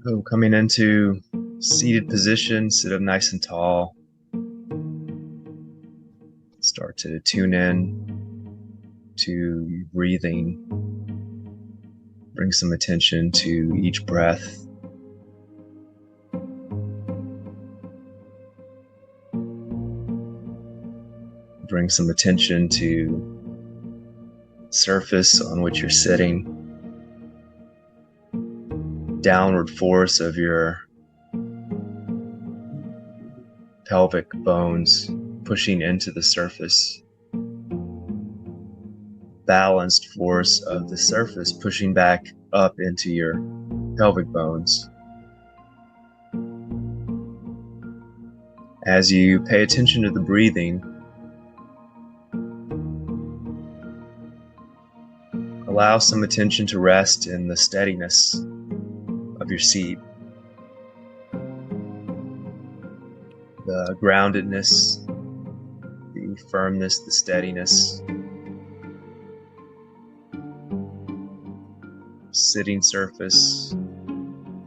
So coming into seated position, sit up nice and tall. Start to tune in to your breathing. Bring some attention to each breath. Bring some attention to the surface on which you're sitting. Downward force of your pelvic bones pushing into the surface. Balanced force of the surface pushing back up into your pelvic bones. As you pay attention to the breathing, allow some attention to rest in the steadiness of your seat, the groundedness, the firmness, the steadiness. Sitting surface and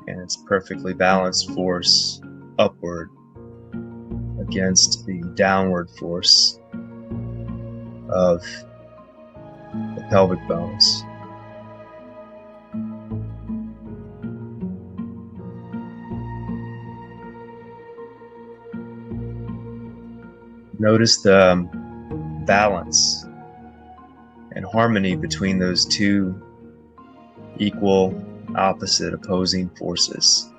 its perfectly balanced force upward against the downward force of the pelvic bones. Notice the balance and harmony between those two equal, opposite, opposing forces.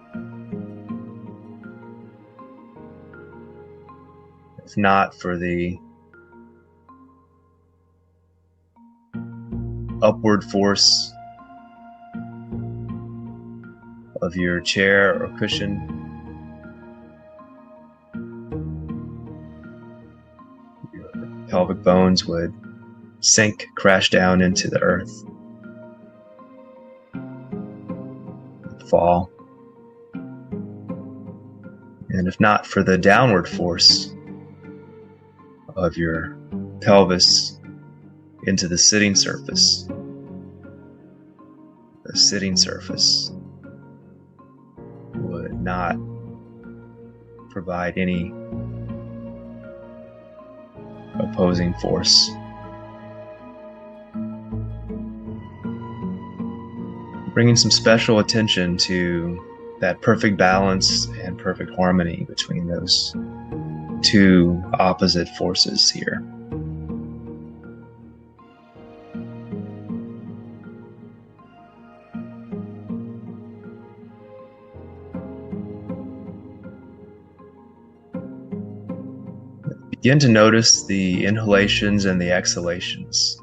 If not for the upward force of your chair or cushion, your pelvic bones would sink, crash down into the earth, fall. And if not for the downward force of your pelvis into the sitting surface, the sitting surface would not provide any opposing force. Bringing some special attention to that perfect balance and perfect harmony between those two opposite forces here. Begin to notice the inhalations and the exhalations.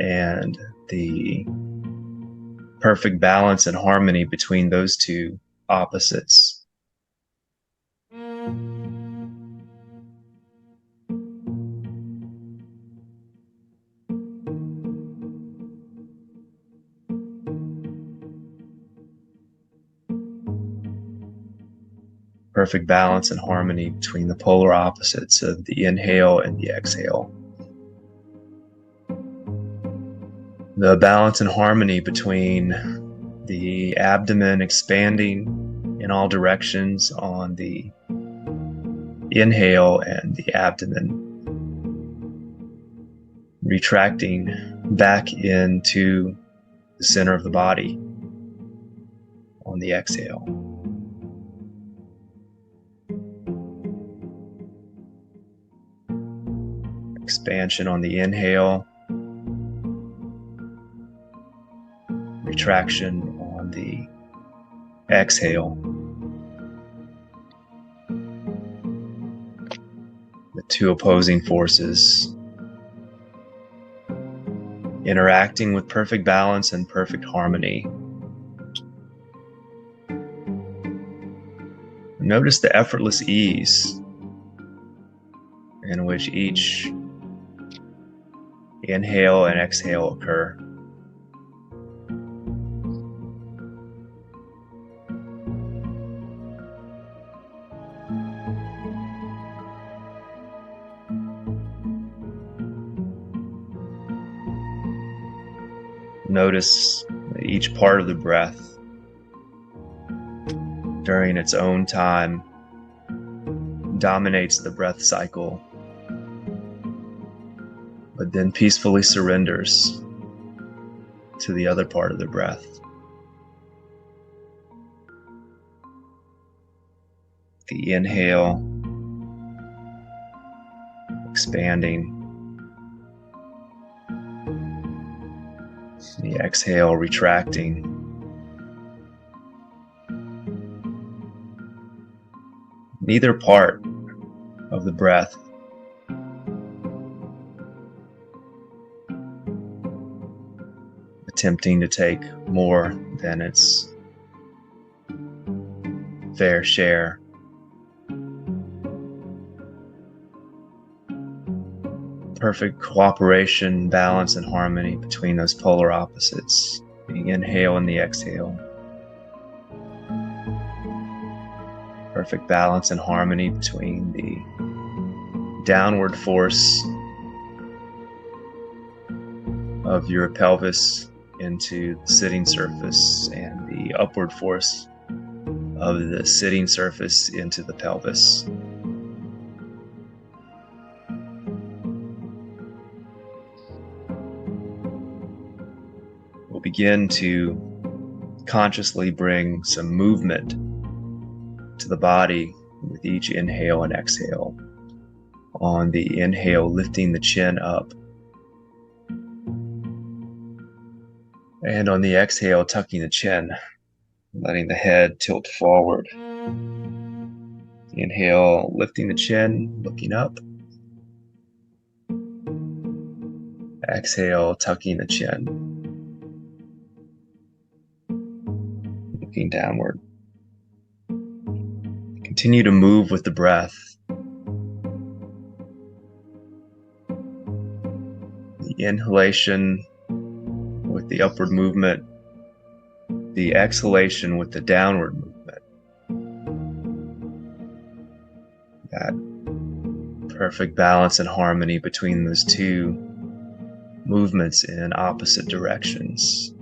And the perfect balance and harmony between those two opposites. Perfect balance and harmony between the polar opposites of the inhale and the exhale. The balance and harmony between the abdomen expanding in all directions on the inhale and the abdomen retracting back into the center of the body on the exhale. Expansion on the inhale, retraction on the exhale. The two opposing forces interacting with perfect balance and perfect harmony. Notice the effortless ease in which each inhale and exhale occur. Notice that each part of the breath during its own time dominates the breath cycle, but then peacefully surrenders to the other part of the breath. The inhale, expanding. The exhale, retracting. Neither part of the breath attempting to take more than its fair share. Perfect cooperation, balance, and harmony between those polar opposites, the inhale and the exhale. Perfect balance and harmony between the downward force of your pelvis into the sitting surface and the upward force of the sitting surface into the pelvis. We'll begin to consciously bring some movement to the body with each inhale and exhale. On the inhale, lifting the chin up. And on the exhale, tucking the chin, letting the head tilt forward. Inhale, lifting the chin, looking up. Exhale, tucking the chin, looking downward. Continue to move with the breath. The inhalation with the upward movement, the exhalation with the downward movement. That perfect balance and harmony between those two movements in opposite directions.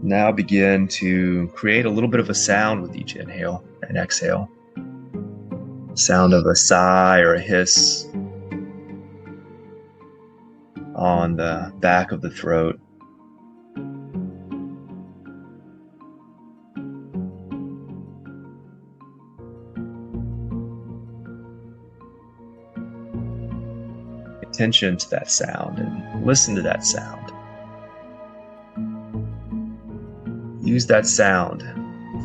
Now begin to create a little bit of a sound with each inhale and exhale. Sound of a sigh or a hiss on the back of the throat. Pay attention to that sound and listen to that sound. Use that sound,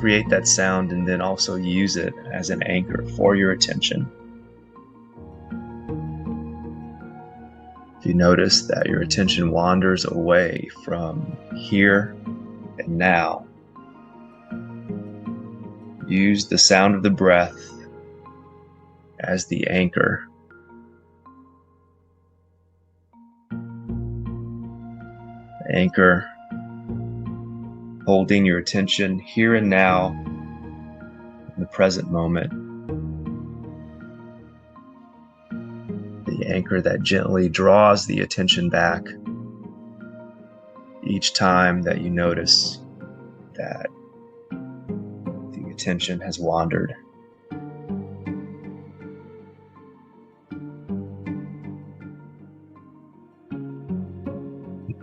create that sound, and then also use it as an anchor for your attention. If you notice that your attention wanders away from here and now, use the sound of the breath as the anchor. Anchor, holding your attention here and now in the present moment. The anchor that gently draws the attention back each time that you notice that the attention has wandered.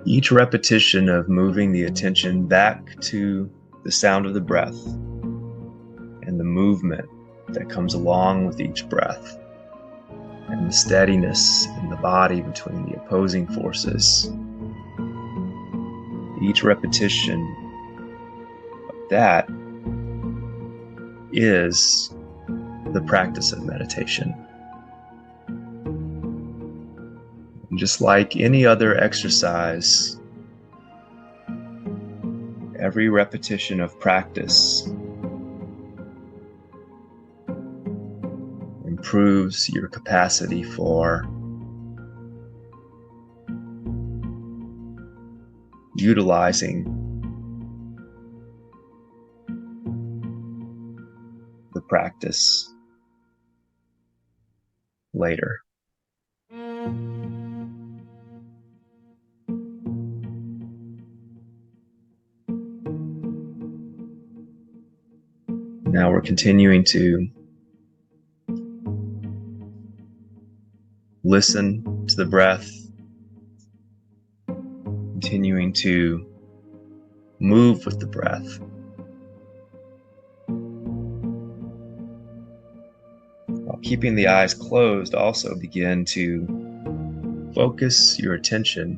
Each repetition of moving the attention back to the sound of the breath and the movement that comes along with each breath and the steadiness in the body between the opposing forces. Each repetition of that is the practice of meditation. Just like any other exercise, every repetition of practice improves your capacity for utilizing the practice later. Now we're continuing to listen to the breath, continuing to move with the breath. While keeping the eyes closed, also begin to focus your attention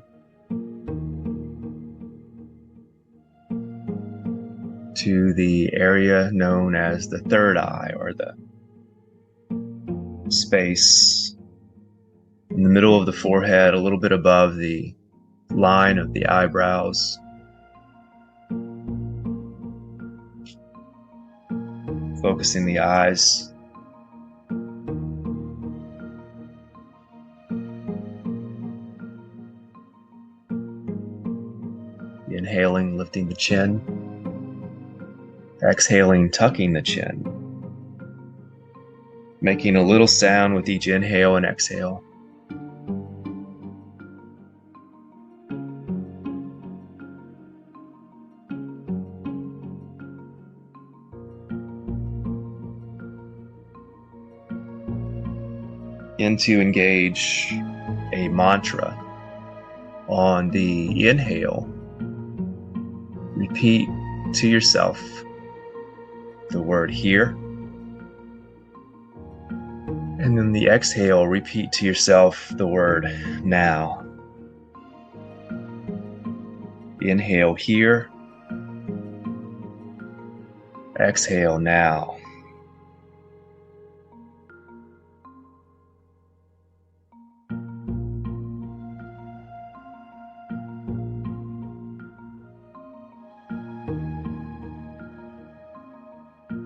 to the area known as the third eye, or the space in the middle of the forehead, a little bit above the line of the eyebrows. Focusing the eyes inhaling, lifting the chin. Exhaling, tucking the chin. Making a little sound with each inhale and exhale. Begin to engage a mantra on the inhale. Repeat to yourself the word here. And then the exhale, repeat to yourself the word now. Inhale here. Exhale now.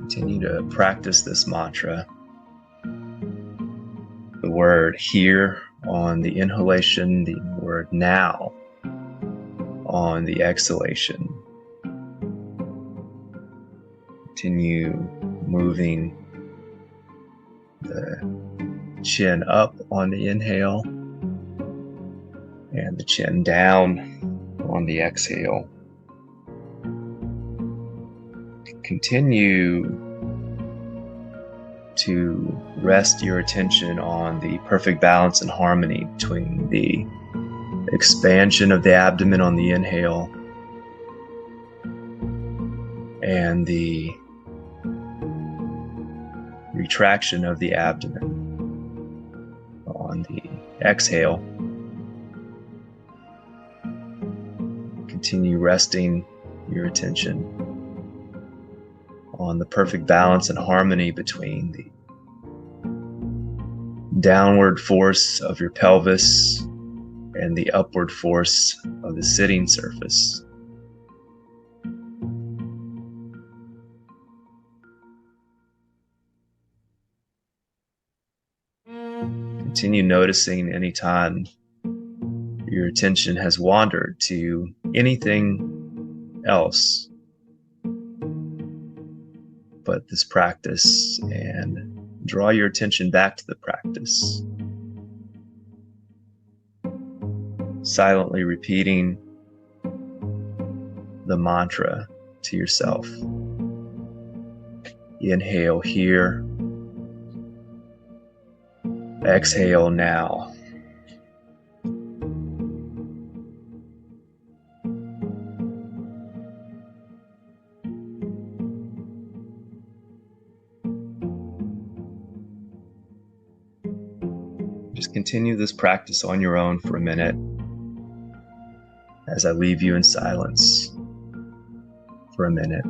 Continue to practice this mantra. The word here on the inhalation, the word now on the exhalation. Continue moving the chin up on the inhale and the chin down on the exhale. Continue to rest your attention on the perfect balance and harmony between the expansion of the abdomen on the inhale and the retraction of the abdomen on the exhale. Continue resting your attention on the perfect balance and harmony between the downward force of your pelvis and the upward force of the sitting surface. Continue noticing anytime your attention has wandered to anything else but this practice, and draw your attention back to the practice. Silently repeating the mantra to yourself. Inhale here. Exhale now. Just continue this practice on your own for a minute as I leave you in silence for a minute.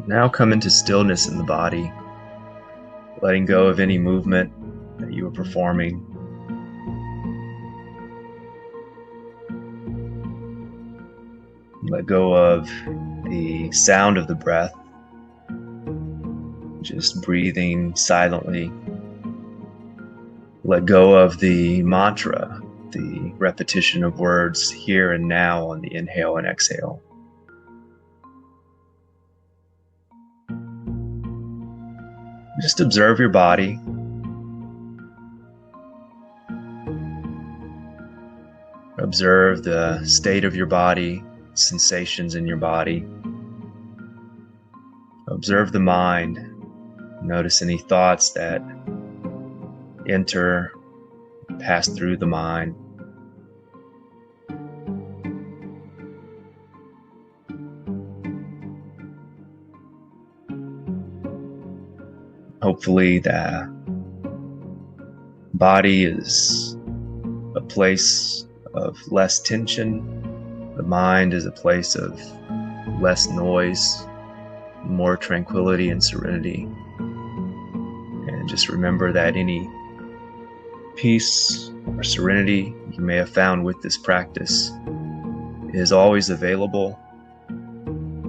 Now come into stillness in the body, letting go of any movement that you are performing. Let go of the sound of the breath, just breathing silently. Let go of the mantra, the repetition of words here and now on the inhale and exhale. Just observe your body. Observe the state of your body, sensations in your body. Observe the mind. Notice any thoughts that enter, pass through the mind. Hopefully the body is a place of less tension. The mind is a place of less noise, more tranquility and serenity. And just remember that any peace or serenity you may have found with this practice is always available.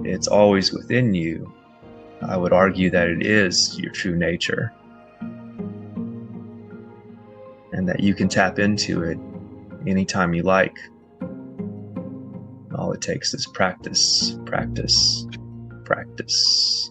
It's always within you. I would argue that it is your true nature, and that you can tap into it anytime you like. All it takes is practice, practice, practice.